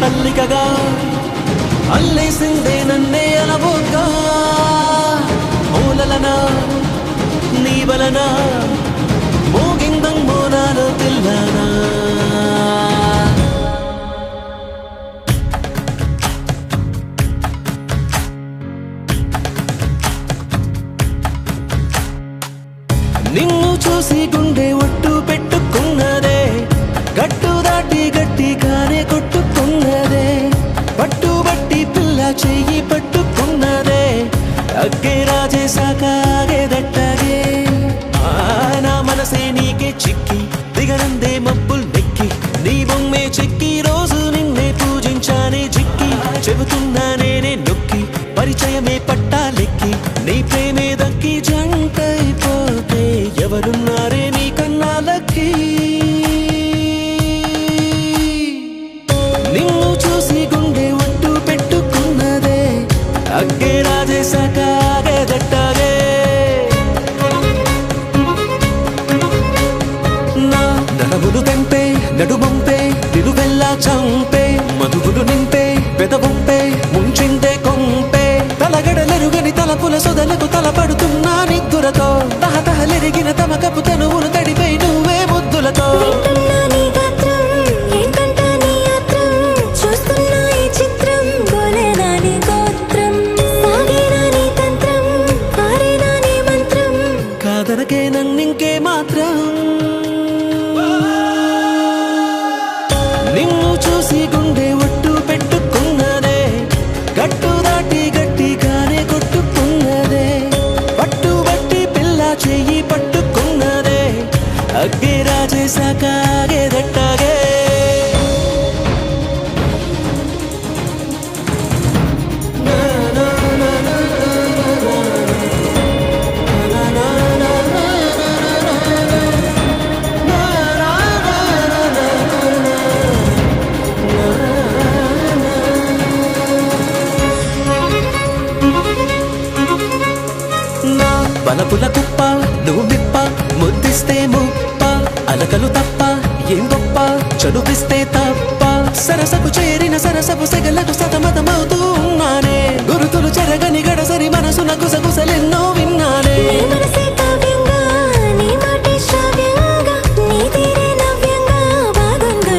అల్లికగా అల్లేసిందే నన్నే అలవోగా ఓలలనా నీ వలన మోగిందమ్మో నాలో తెల్లనా నిన్ను చూసి గుండె ఒట్టు పెట్టుకున్నదే గట్టు దాటి గట్టిగానే కొట్టుకున్నదే పట్టుబట్టి పిల్ల చెయ్యి పట్టుకున్నదే అగ్గే రాజేశాక ఆగేదట్టగే నా మనసే నీకే చిక్కి దిగనందే మబ్బుల్ నెక్కి నీ బొమ్మే చెక్కి రోజు నిన్నే పూజించానే చిక్కి చెబుతున్నా నేనే నొక్కి పరిచయమే పట్టాలెక్కి నీ ప్రేమే దక్కి జంటైపోతే ఎవరున్నారే నీ కన్నాలకి నిన్ను చూసి గుండె ఒట్టు పెట్టుకున్నదే అగ్గే రాజేశాక ఆగేదట్టగే నా నరములు తెంపే నడుమంపే నిలువెల్లా చంపే మధువులు నింపే పెదవంపే ముంచిందే కొంపే తలగడలెరుగని తలపుల సొదలకు తలపడుతున్నా నిద్దురతో తహతహలెరిగిన తమకపు తనువును తడిపై నువ్వే ముద్దులతో కాదనకే నన్నింకే మాత్రం నిన్ను చూసి గుండె ఒట్టు పెట్టుకున్నదే గట్టు దాటి గట్టిగానే కొట్టుకున్నదే పట్టుబట్టి పిల్ల చెయ్యి పట్టుకున్నదే అగ్గే రాజేశాక ఆగేదట్టగే బలపుల కుప్ప నువ్వు మిప్ప ముద్దిస్తే ముప్ప అలకలు తప్ప ఏం గొప్ప చదువిస్తే తప్ప సరసకు చేరిన సరసపు సెగలకు సతమతమవుతూ